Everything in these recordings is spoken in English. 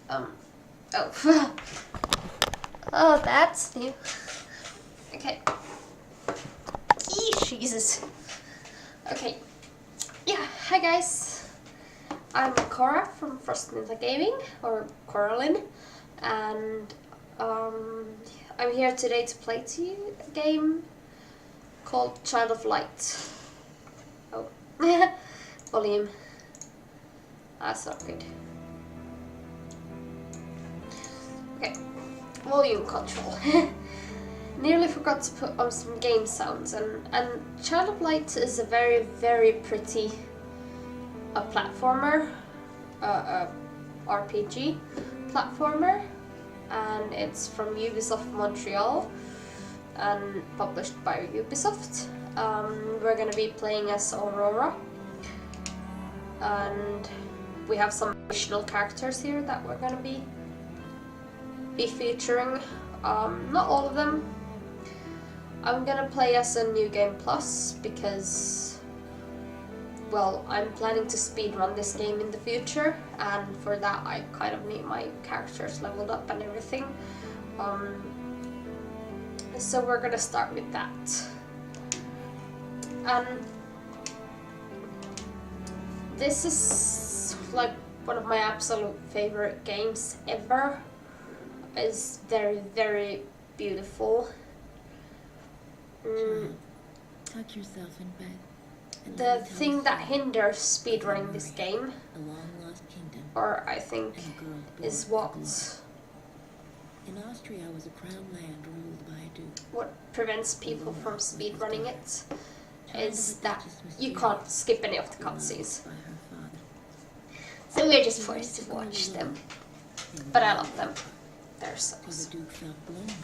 Oh. Oh, that's new. Okay. Jesus. Okay. Yeah, hi guys. I'm Cora from Frostmintha Gaming, or Coralyn, and I'm here today to play to you a game called Child of Light. Oh, volume. That's not good. Okay, volume control. Nearly forgot to put on some game sounds, and Child of Light is a very, very pretty platformer, RPG platformer, and it's from Ubisoft Montreal and published by Ubisoft. We're gonna be playing as Aurora, and we have some additional characters here that we're gonna be featuring. Not all of them. I'm gonna play as a New Game Plus because, well, I'm planning to speedrun this game in the future, and for that I kind of need my characters leveled up and everything. So we're gonna start with that. And this is like one of my absolute favorite games ever. It's very, very beautiful. Tuck yourself in bed. The thing that hinders speedrunning this game, A long-lost kingdom, or I think, and a girl is born what with blood. In Austria was a crown land ruled by a duke. prevents people from speedrunning it, is that you can't skip any of the cutscenes. By her father. So we're just forced to watch them. But I love them. They're so Till the duke felt lonely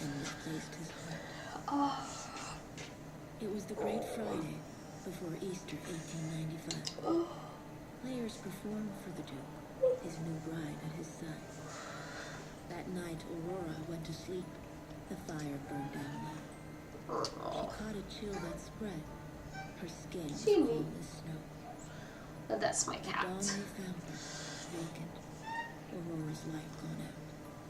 and misplaced his heart. Oh, It was the Great Friday before Easter 1895. Players performed for the duke, his new bride at his side. That night, Aurora went to sleep. The fire burned down low. She caught a chill that spread. Her skin was cold as snow. and that's my At dawn, cat. they found her, vacant. Aurora's light gone out.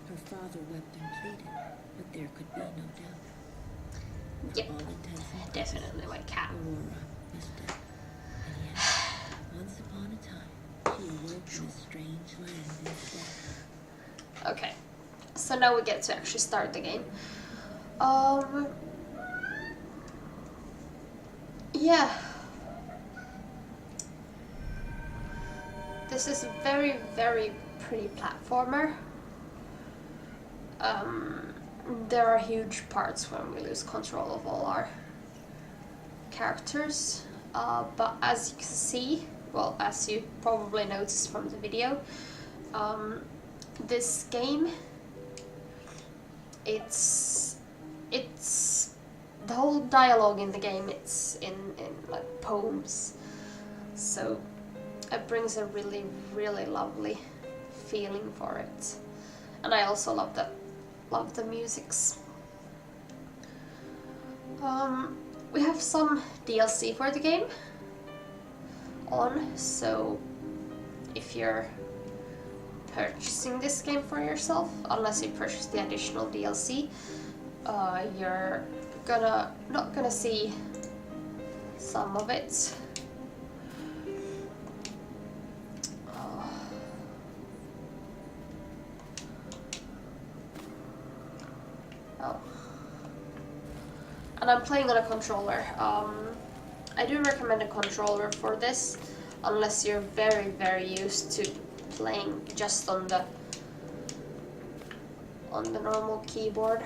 Her father wept and pleaded, but there could be no doubt. For Yep, all intents and purposes, definitely my cat. Aurora was dead. And yet, once upon a time, she awoke in a strange land instead. Okay, so now we get to actually start the game. Yeah. This is a very, very pretty platformer. There are huge parts when we lose control of all our characters, but as you can see, well, as you probably noticed from the video, this game, it's the whole dialogue in the game, it's in like poems, so it brings a really, really lovely feeling for it. And I also love the musics. We have some DLC for the game on, so if you're purchasing this game for yourself, unless you purchase the additional DLC, you're not gonna see some of it. And I'm playing on a controller. I do recommend a controller for this, unless you're very, very used to playing just on the normal keyboard.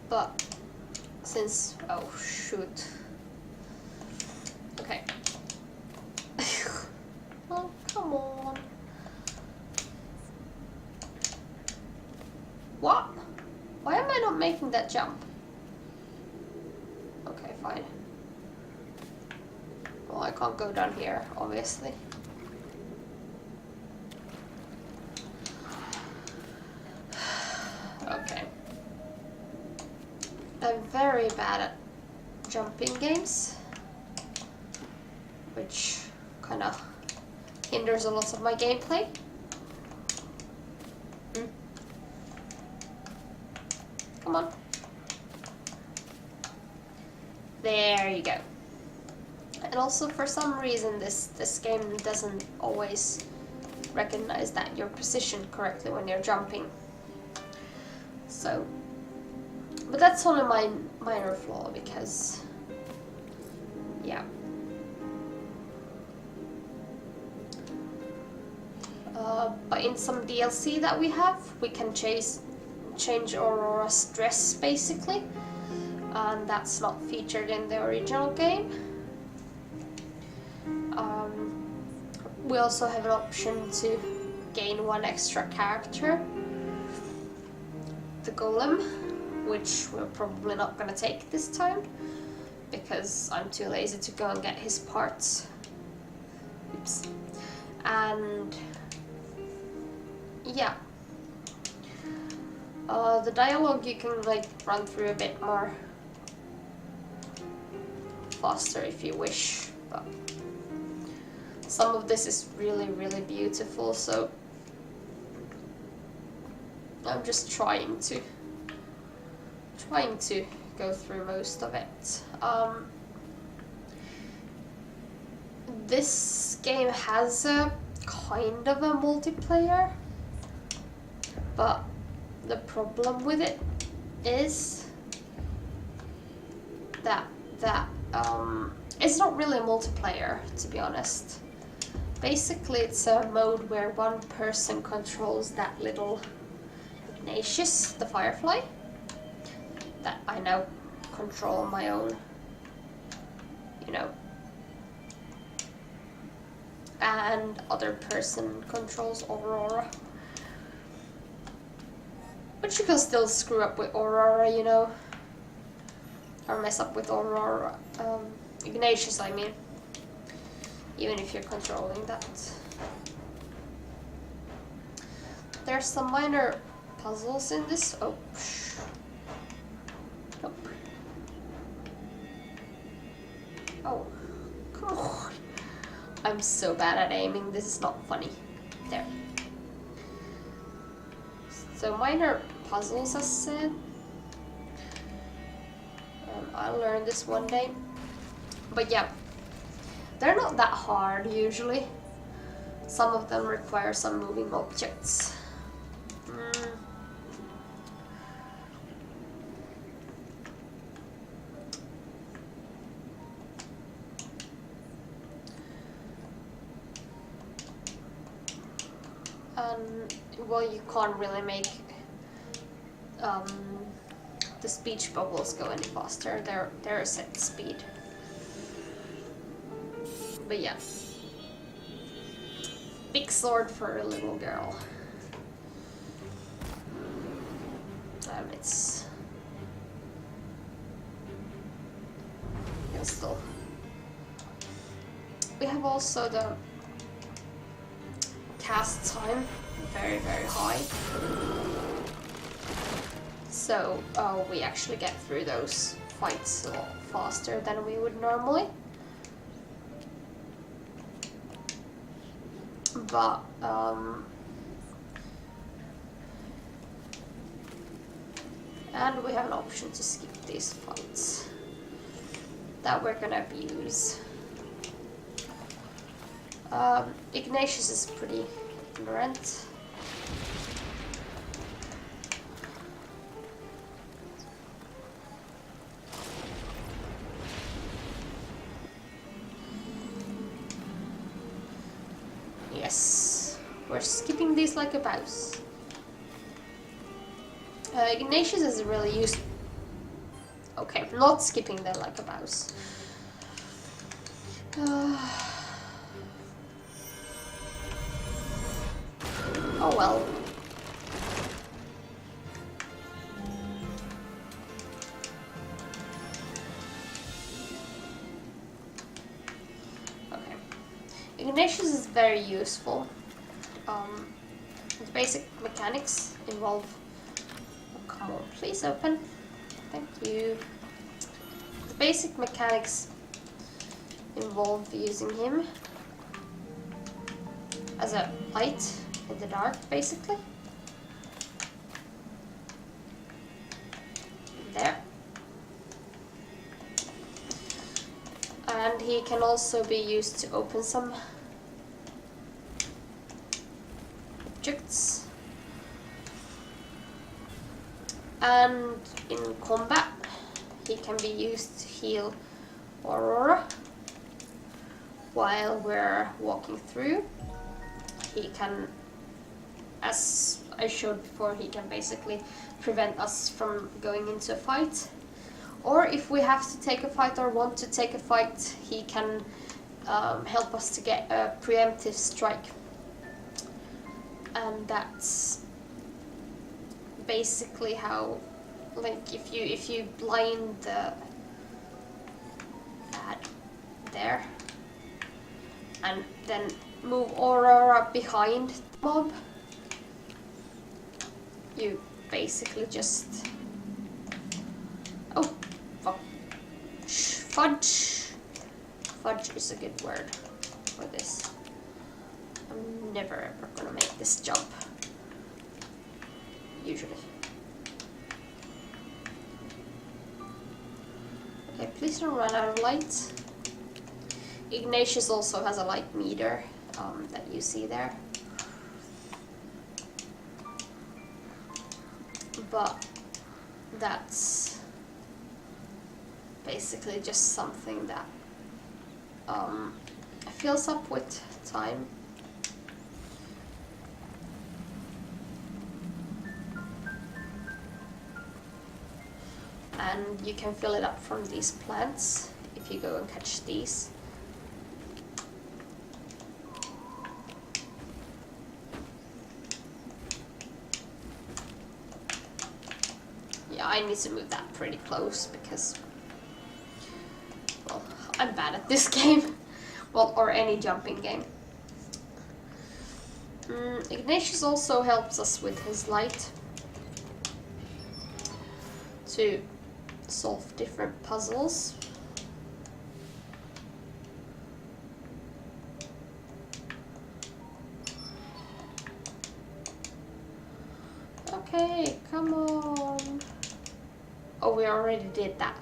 But since, oh shoot. Okay. Oh, come on. What? Why am I not making that jump? Okay, fine. Well, I can't go down here, obviously. Okay. I'm very bad at jumping games, which kind of hinders a lot of my gameplay. Come on. There you go. And also for some reason this game doesn't always recognize that you're positioned correctly when you're jumping. So, but that's only my minor flaw because, yeah. But in some DLC that we have, we can change Aurora's dress basically, and that's not featured in the original game. We also have an option to gain one extra character, the Golem, which we're probably not gonna take this time because I'm too lazy to go and get his parts. Oops. And yeah, the dialogue you can like run through a bit more faster if you wish, but some of this is really beautiful, so I'm just trying to go through most of it. This game has a kind of a multiplayer, but the problem with it is that it's not really a multiplayer, to be honest. Basically, it's a mode where one person controls that little Ignatius, the Firefly, that I now control on my own, you know. And other person controls Aurora. But you can still screw up with Aurora, you know. Or mess up with Aurora. Ignatius, I mean. Even if you're controlling that. There's some minor puzzles in this. Oh, nope. Oh, come on. I'm so bad at aiming, this is not funny. There. So minor puzzles, as said. I'll learn this one day. But yeah, they're not that hard usually. Some of them require some moving objects. Well, you can't really make the speech bubbles go any faster. They're a set speed. But yeah, big sword for a little girl. It's still. We have also the cast time very high, so we actually get through those fights a lot faster than we would normally. But and we have an option to skip these fights that we're gonna abuse. Ignatius is pretty ignorant. Yes, we're skipping these like a mouse. Ignatius is really used. Okay, not skipping them like a mouse. Oh well. Okay. Ignatius is very useful. The basic mechanics involve. Oh, come on, please open. Thank you. The basic mechanics involve using him as a light in the dark, basically. There. And he can also be used to open some objects. And in combat, he can be used to heal Aurora while we're walking through. He can, as I showed before, he can basically prevent us from going into a fight. Or if we have to take a fight or want to take a fight, he can help us to get a preemptive strike. And that's basically how, like, if you blind the there and then move Aurora behind the mob, you basically just fudge is a good word for this. I'm never ever gonna make this jump usually. Okay, please don't run out of light. Ignatius also has a light meter that you see there. But that's basically just something that fills up with time. And you can fill it up from these plants if you go and catch these. Yeah, I need to move that pretty close because, well, I'm bad at this game. Well, or any jumping game. Ignatius also helps us with his light to solve different puzzles. Okay, come on. Oh, we already did that.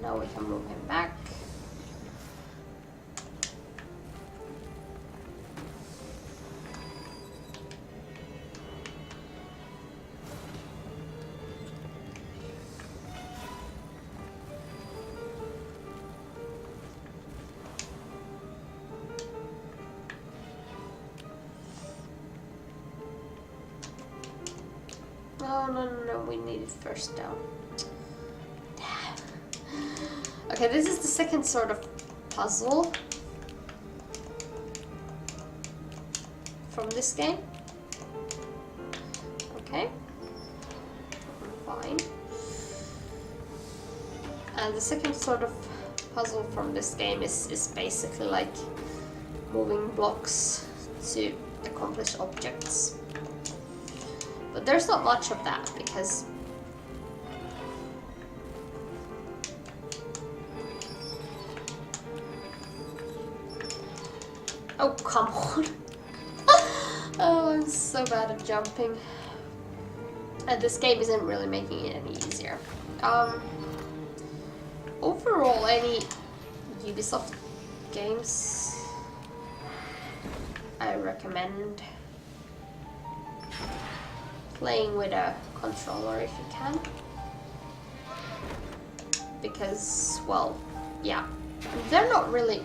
Now we can move him back. No, we need it first down. Damn. Okay, this is the second sort of puzzle from this game. Okay, fine. And the second sort of puzzle from this game is basically like moving blocks to accomplish objects. But there's not much of that because oh, come on. Oh, I'm so bad at jumping. And this game isn't really making it any easier. Overall, any Ubisoft games I recommend playing with a controller if you can, because, well, yeah, they're not really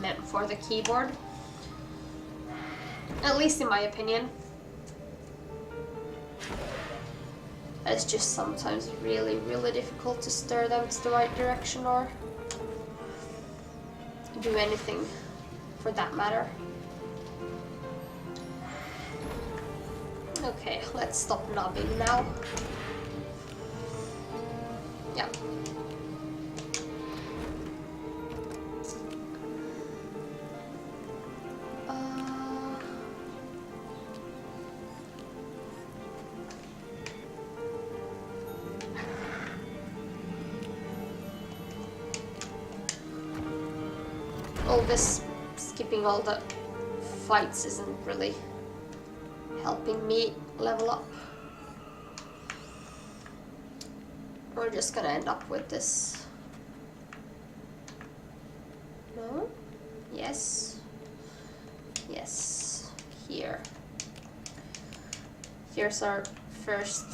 meant for the keyboard, at least in my opinion. It's just sometimes really difficult to steer them to the right direction or do anything for that matter. Okay, let's stop knobbing now. Yeah. all this skipping all the fights isn't really helping me level up. We're just gonna end up with this. No? Yes. Yes. Here. Here's our first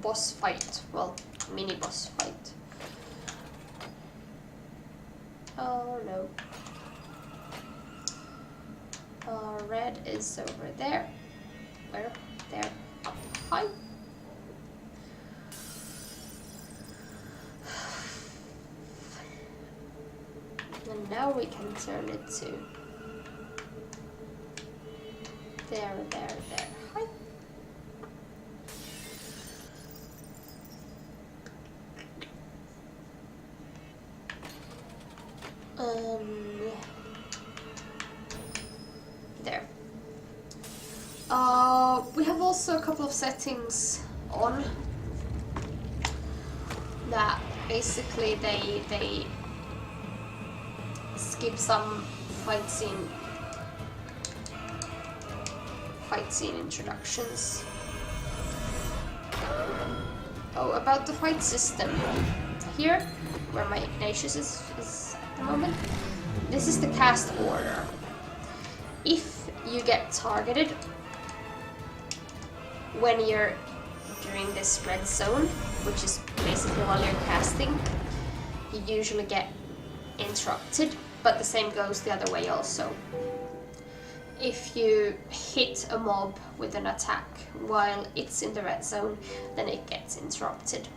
boss fight. Well, mini boss fight. Oh no. Red is over there. Where? There. Up high. And now we can turn it to there. Hi. There. We have also a couple of settings on that basically they skip some fight scene introductions. Oh, about the fight system. Here, where my Ignatius is at the moment, this is the cast order. If you get targeted when you're during this red zone, which is basically while you're casting, you usually get interrupted, but the same goes the other way also. If you hit a mob with an attack while it's in the red zone, then it gets interrupted.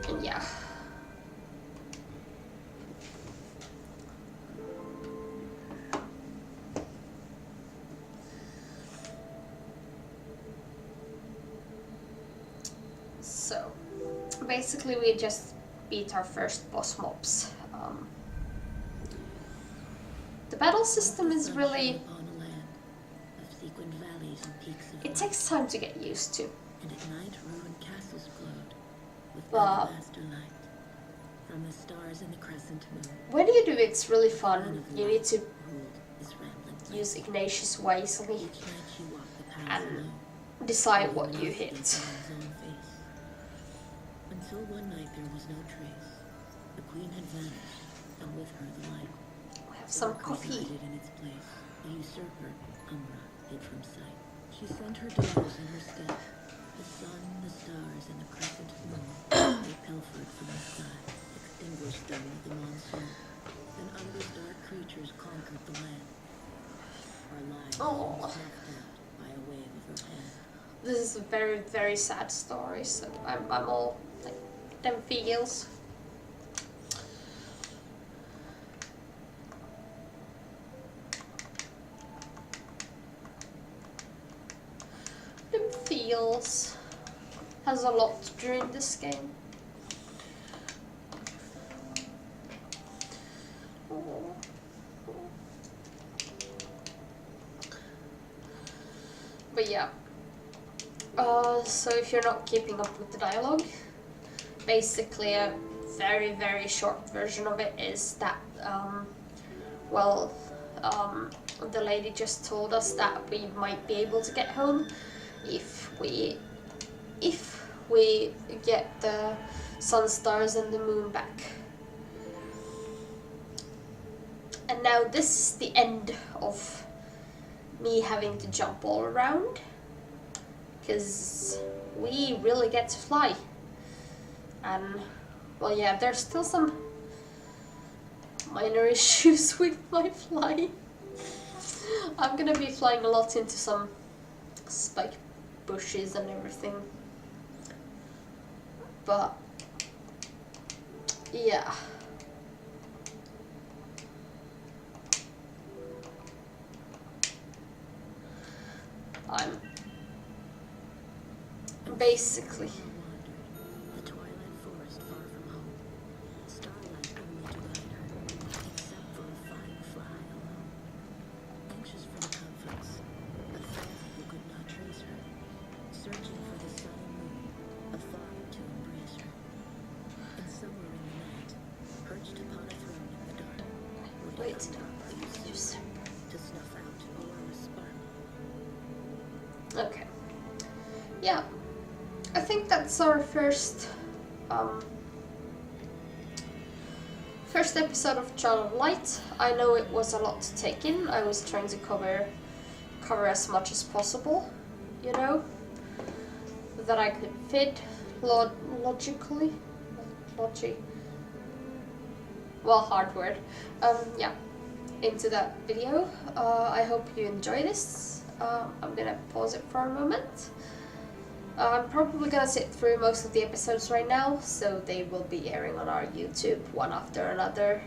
And yeah. So, basically we just beat our first boss mobs. The battle system is really... It takes time to get used to. And at night ruined castles glowed with But alabaster light from the stars and the crescent moon. when you do it's really fun. You need to Ruled this rambling place. use Ignatius wisely Each night she walked the paths and alone, decide what leaving you no hit. stake on his own face. Until one night there was no trace. The queen had vanished, and with her the light. We have some Dark coffee. resided in its place. The usurper, Umra, hid from sight. She sent her daughters in her stead. The sun, the stars, and the crescent moon. They pilfered from the sky, extinguished them with the monsoon. Then Umbra's dark creatures conquered the land. Our lives Oh. were snuffed out by a wave of her hand. This is a very, very sad story, so I'm all like, them feels. Them feels has a lot during this game. Oh. But yeah. So if you're not keeping up with the dialogue, basically a very, very short version of it is that, the lady just told us that we might be able to get home if we get the sun, stars, and the moon back. And now this is the end of me having to jump all around, because we really get to fly. And well, yeah, there's still some minor issues with my flying. I'm gonna be flying a lot into some spike bushes and everything, but yeah. I'm basically The twilight forest far from home. Starlight only to guide her, except for a Firefly alone. Anxious for the comforts, but fair who could not wait. To snuff out Aurora's spark. Okay. Yeah. I think that's our first episode of Child of Light. I know it was a lot to take in. I was trying to cover as much as possible, you know, that I could fit logically. Well, hard word. Yeah, into that video. I hope you enjoy this. I'm gonna pause it for a moment. I'm probably gonna sit through most of the episodes right now, so they will be airing on our YouTube one after another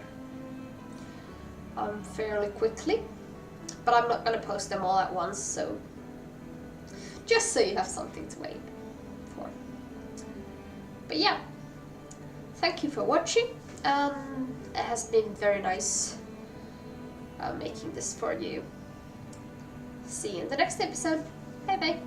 fairly quickly. But I'm not gonna post them all at once, so just so you have something to wait for. But yeah, thank you for watching. It has been very nice making this for you. See you in the next episode. Bye bye.